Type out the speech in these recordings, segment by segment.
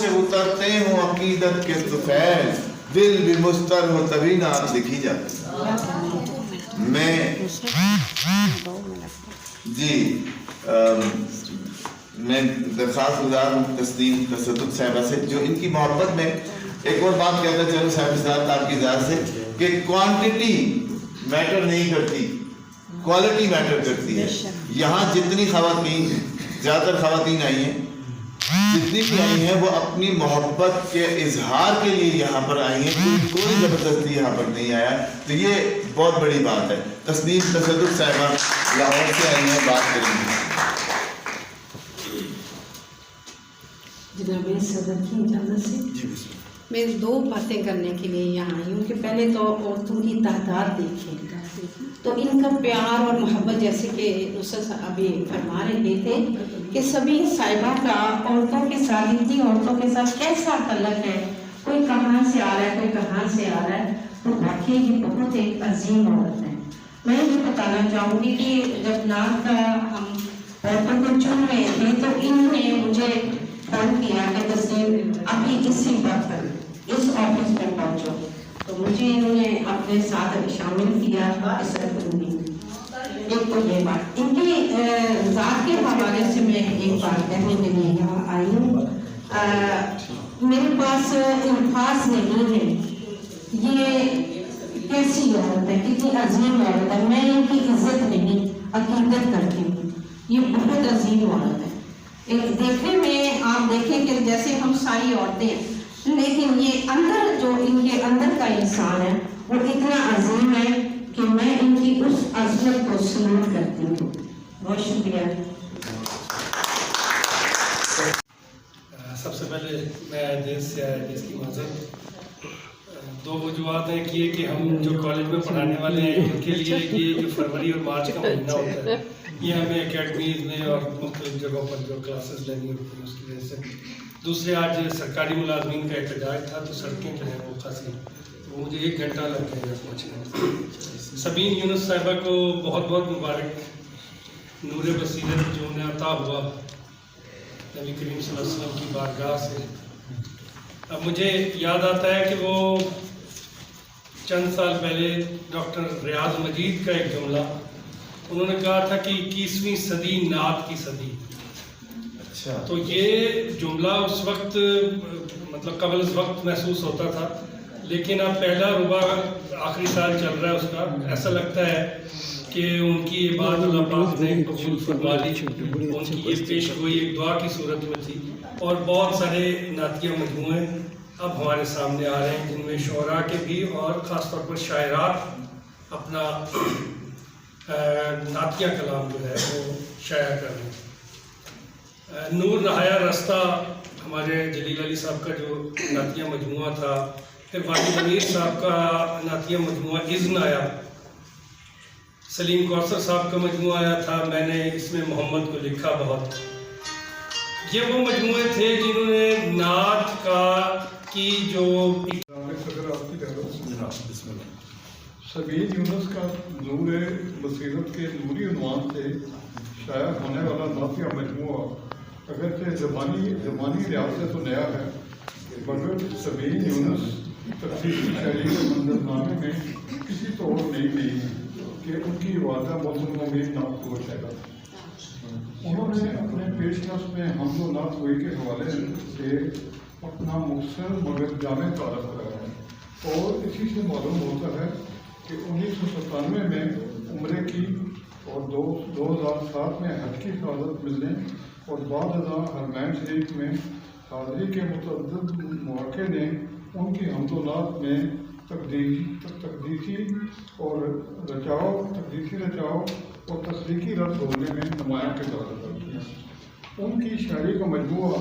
سے اترتے ہوں عقیدت کے طفیل، دل بھی مستر ہو تبھی نعت لکھی جاتی. میں درخواست گزار ہوں تسلیم تصدق صاحبہ سے، جو ان کی محبت میں ایک اور بات کہتا چلو صاحب آپ کی ذات سے، کہ کوانٹٹی میٹر نہیں کرتی، کوالٹی میٹر کرتی ہے. یہاں جتنی خواتین، زیادہ تر خواتین آئی ہیں، جتنی بھی آئی ہیں وہ اپنی محبت کے اظہار کے لیے یہاں پر آئی ہیں، کوئی زبردستی یہاں پر نہیں آیا. تو یہ بہت بڑی بات ہے. تسلیم تصدق صاحبہ لاہور سے آئی ہیں، بات کریں گے. جناب صدر کی اجازت سے جی بسم اللہ. میں 2 باتیں کرنے کے لیے یہاں آئی ہوں کہ پہلے تو عورتوں کی تعداد دیکھیں تو ان کا پیار اور محبت، جیسے کہ نصرت ابھی فرما رہے تھے کہ سبھی صاحبہ کا عورتوں کے ساتھ، اتنی عورتوں کے ساتھ کیسا تعلق ہے، کوئی کہاں سے آ رہا ہے، کوئی کہاں سے آ رہا ہے، تو واقعی یہ بہت ایک عظیم عورت ہے. میں یہ بتانا چاہوں گی کہ جب نعت کا ہم عورتوں کو چن رہے تھے تو انہوں نے مجھے فون کیا کہ تسلیم ابھی اسی وقت اس آفس میں پہنچو، تو مجھے انہوں نے اپنے ساتھ شامل کیا اس رقم میں. ایک تو یہ بات ان کی ذات کے حوالے سے میں ایک بات کہنے کے لیے یہاں آئی ہوں. میرے پاس الفاظ نہیں ہے، یہ کیسی عورت ہے، کتنی عظیم عورت ہے. میں ان کی عزت نہیں عقیدت کرتی ہوں. یہ بہت عظیم عورت ہے. دیکھنے میں آپ دیکھیں کہ جیسے ہم ساری عورتیں ہیں، لیکن یہ اندر جو ان کے اندر کا انسان ہے وہ اتنا عظیم ہے کہ میں ان کی اس عظمت کو سلوٹ کرتی ہوں. بہت شکریہ. سب سے پہلے میں دیر سے آیا جس کی معذرت. 2 وجوہات ہیں کہ یہ کہ ہم جو کالج میں پڑھانے والے ہیں ان کے لیے یہ جو فروری اور مارچ کا مہینہ ہوتا ہے یہ ہمیں اکیڈمیز میں اور مختلف جگہوں پر جو کلاسز لینی ہوتی ہیں اس کی وجہ سے. دوسرے آج سرکاری ملازمین کا احتجاج تھا تو سڑکیں جو ہیں وہ خاصی، تو مجھے 1 گھنٹہ لگ گیا یہاں پہنچنے میں. سبین یونس صاحبہ کو بہت بہت مبارک. نور بصیرت جو انہیں عطا ہوا نبی کریم صلی اللہ علیہ وسلم کی بارگاہ سے. اب مجھے یاد آتا ہے کہ وہ چند سال پہلے ڈاکٹر ریاض مجید کا ایک جملہ انہوں نے کہا تھا کہ 21ویں صدی نعت کی صدی. اچھا. تو یہ جملہ اس وقت مطلب قبل از وقت محسوس ہوتا تھا، لیکن اب پہلا ربع آخری سال چل رہا ہے اس کا، ایسا لگتا ہے کہ ان کی یہ بات اللہ پاک نے قبول فرما لی. ان کی یہ پیش گوئی ایک دعا کی صورت میں تھی. اور بہت سارے نعتیہ مجموعے اب ہمارے سامنے آ رہے ہیں جن میں شعراء کے بھی اور خاص طور پر شاعرات اپنا نعتیہ کلام جو ہے وہ شائع کر رہے ہیں. نور رہایا رستہ ہمارے جلیل علی صاحب کا جو نعتیہ مجموعہ تھا، پھر واجد امیر صاحب کا نعتیہ مجموعہ اذن آیا، سلیم کوثر صاحب کا مجموعہ آیا تھا میں نے اس میں محمد کو لکھا بہت. یہ وہ مجموعے تھے جنہوں نے نعت کا کی جو سبین یونس کا نور بصیرت کے نوری عنوان سے شائع ہونے والا نعتیہ مجموعہ اگرچہ زبانی لحاظ سے تو نیا ہے، مگر سبین یونس تفصیلی شاعری کے منظرنامے میں کسی طور نہیں دی کہ ان کی والدہ موسموں میں نعت کو شائع. انہوں نے اپنے پیشکش میں حمد و نعت گوئی کے حوالے سے اپنا مختصر مگر جامع تعارف کرایا ہے، اور اسی سے معلوم ہوتا ہے کہ 1997 میں عمرے کی اور 2007 میں حج کی سعادت ملنے اور بعد ازاں حرمین شریف میں حاضری کے متعدد مواقع نے ان کی حمد و نعت میں تقدیسی رچاؤ اور تخلیقی رد ہونے میں نمایاں کردار ادا کیا. ان کی شاعری کا مجموعہ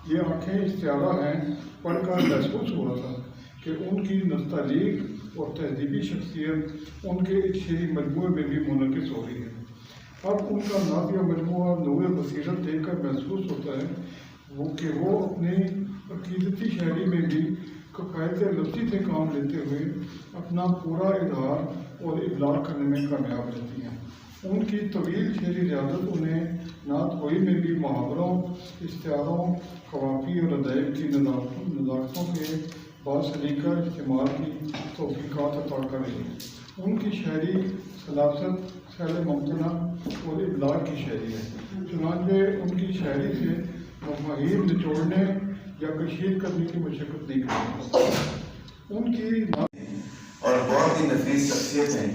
یہ آنکھیں استعارہ ہیں پڑھ کر محسوس ہوا تھا کہ ان کی نستعلیق اور تہذیبی شخصیت ان کے ایک شعری مجموعے میں بھی منعکس ہو رہی ہے. اب ان کا نعتیہ مجموعہ نور بصیرت دیکھ کر محسوس ہوتا ہے کہ وہ اپنی عقیدتی شاعری میں بھی قواعد لفظی سے کام لیتے ہوئے اپنا پورا اظہار اور ابلاغ کرنے میں کامیاب رہتی ہیں. ان کی طویل شعری ریاضت انہیں نعت گوئی میں بھی محاوروں، استعاروں، قوافی اور ادائب کی نزاکتوں کے باسلیقہ استعمال کی توفیقات عطا کر رہی ہے۔ ان کی شاعری سلاست، سیل ممتنع اور ابلاغ کی شاعری ہے، چنانچہ ان کی شاعری سے مفاہیم نچوڑنے یا کشید کرنے کی مشقت نہیں کرتی۔ ان کی اور بہت ہی نفیس شخصیت ہیں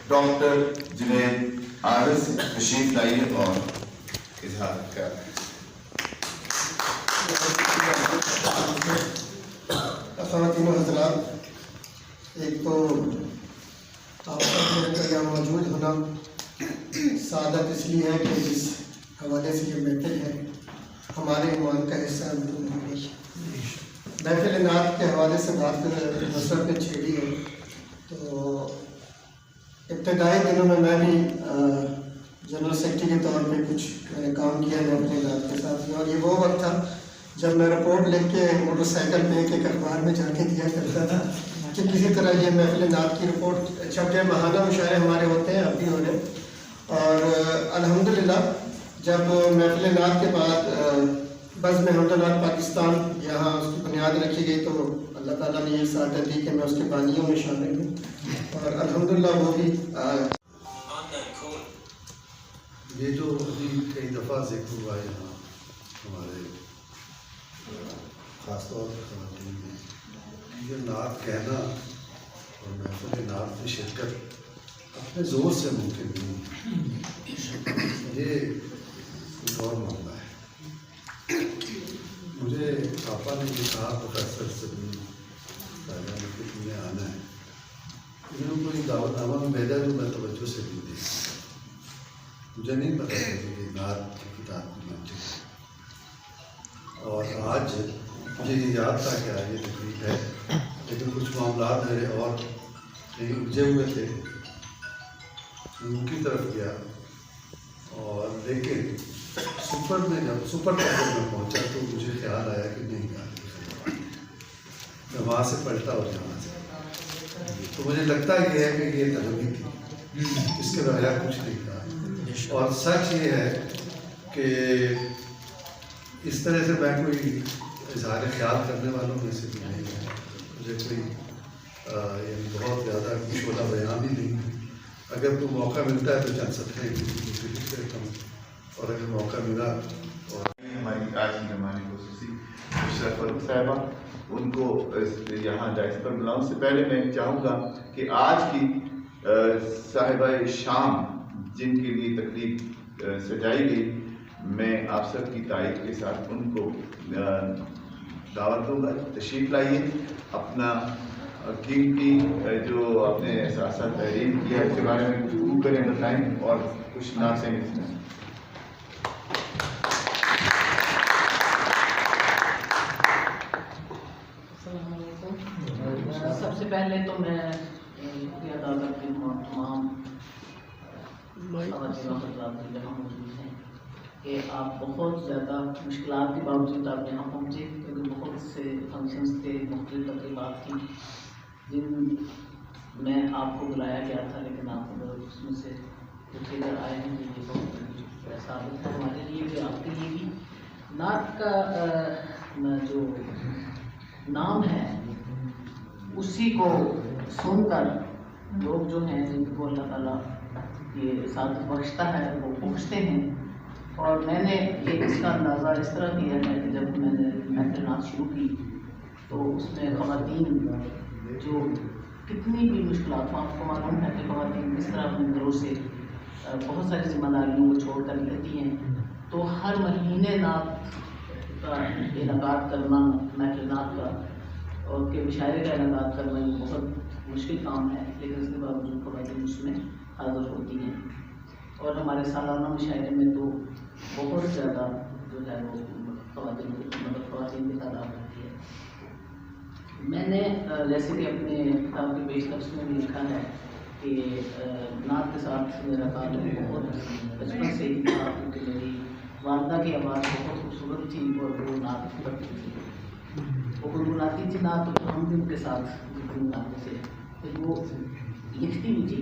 ڈاکٹر جنید عارض سے تشریف لائیے اور اظہار کر خواتین و حضرات، ایک تو آپ سب کا یہاں موجود ہونا سعادت اس لیے ہے کہ جس حوالے سے یہ محفل ہے ہمارے ایمان کا حصہ محفل نعت کے حوالے سے بات نصرت نے چھیڑی ہے۔ تو ابتدائی دنوں میں بھی جنرل سیکرٹری کے طور پہ کچھ میں نے کام کیا محفل نعت کے ساتھ، اور یہ وہ وقت تھا جب میں رپورٹ لکھ کے موٹر سائیکل پہ ایک اخبار میں جا کے دیا کرتا تھا کہ کسی طرح یہ محفل نعت کی رپورٹ چھپ جائے۔ ماہانہ مشاعرے ہمارے ہوتے ہیں، اب بھی ہو رہے، اور الحمدللہ جب محفل نعت کے بعد بزم حمد نعت پاکستان یہاں اس کی بنیاد رکھی گئی، تو اللہ تعالیٰ نے یہ سعادت دی کہ میں اس کے بانیوں میں شامل ہوں، اور الحمدللہ وہ بھی یہ جو ابھی کئی دفعہ ذکر ہوا ہے یہاں ہمارے خاص طور پر خواتین میں، یہ نعت کہنا اور محفل نعت میں شرکت اپنے زور سے ممکن نہیں، یہ ایک اور معاملہ ہے۔ مجھے پاپا نے یہ کہا پروفیسر سلیم صاحبہ نے کہ تمہیں آنا ہے، انہوں نے کوئی دعوت نامہ میں بھیجا تو میں توجہ سے بھی دیکھا، مجھے نہیں پتا تھا کہ یہ نعت کی کتاب کی منطق ہے، اور آج مجھے یہ یاد تھا کہ آج یہ تقریب ہے، لیکن کچھ معاملات میرے اور کہیں الجھے ہوئے تھے، ان کی طرف گیا، اور لیکن سپر ٹاور میں پہنچا تو مجھے خیال آیا کہ نہیں یار، میں وہاں سے پلٹا اور جہاں سے، تو مجھے لگتا یہ ہے کہ یہ تجربی تھی، اس کے بغیر کچھ نہیں کہا، اور سچ یہ ہے کہ اس طرح سے میں کوئی اظہار خیال کرنے والوں میں سے بھی نہیں ہے، مجھے کوئی یعنی بہت زیادہ شعلہ بیان بھی نہیں ہے، اگر کوئی موقع ملتا ہے تو چند صفحے لکھ دیتا ہوں، اور اگر موقع ملا اور ہماری آج کی ہماری خصوصی اشرف فاروق صاحبہ ان کو یہاں ڈائس پر بلاؤں سے پہلے میں چاہوں گا کہ آج کی صاحبہ شام جن کے لیے تقریب سجائی گئی، میں آپ سب کی تائید کے ساتھ ان کو دعوت دوں گا، تشریف لائیے، اپنا قیمتی جو اپنے احساسات تحریر کیا اس کے بارے میں گفتگو کریں، بتائیں اور کچھ نعتیں بھی سنائیں۔ السلام علیکم۔ سب سے پہلے تو میں شکریہ ادا کرتی ہوں تمام خواتین و حضرات جو یہاں موجود ہیں کہ آپ بہت زیادہ مشکلات کے باوجود آپ یہاں پہنچے، کیونکہ بہت سے فنکشنز تھے، مختلف تقریبات تھیں جن میں آپ کو بلایا گیا تھا، لیکن آپ اس میں سے کچھ ادھر آئے ہیں، یہ بہت ثابت ہے ہمارے لیے بھی، آپ کے لیے بھی۔ نعت کا جو نام ہے اسی کو سن کر لوگ جو ہیں جن کو اللہ تعالیٰ یہ سعادت بخشتا ہے وہ پوچھتے ہیں، اور میں نے یہ اس کا اندازہ اس طرح کیا ہے کہ جب میں نے محفل نعت شروع کی تو اس میں خواتین جو کتنی بھی مشکلات، آپ کو معلوم ہے کہ خواتین کس طرح اپنے گھروں سے بہت ساری ذمہ داریوں کو چھوڑ کر نکلتی ہیں، تو ہر مہینے نعت کا انعقاد کرنا، محفل نعت کا اور کے مشاعرے کا انعقاد کرنا یہ بہت مشکل کام ہے، لیکن اس کے باوجود خواتین اس میں حاضر ہوتی ہیں، اور ہمارے سالانہ مشاعرے میں تو بہت زیادہ جو ہے وہ خواتین کی تعداد ہوتی ہے۔ میں نے جیسے کہ اپنے کتاب کے پیش لفظ میں بھی لکھا ہے کہ نعت کے ساتھ میرا تعلق بہت بچپن سے ہی تھا، کیونکہ میری والدہ کی آواز بہت خوبصورت تھی اور وہ نعت پڑھتی تھی، وہ گنگناتی تھی نعت، تو ہم بھی ان کے ساتھ گنگناتے تھے، پھر وہ لکھتی بھی تھی۔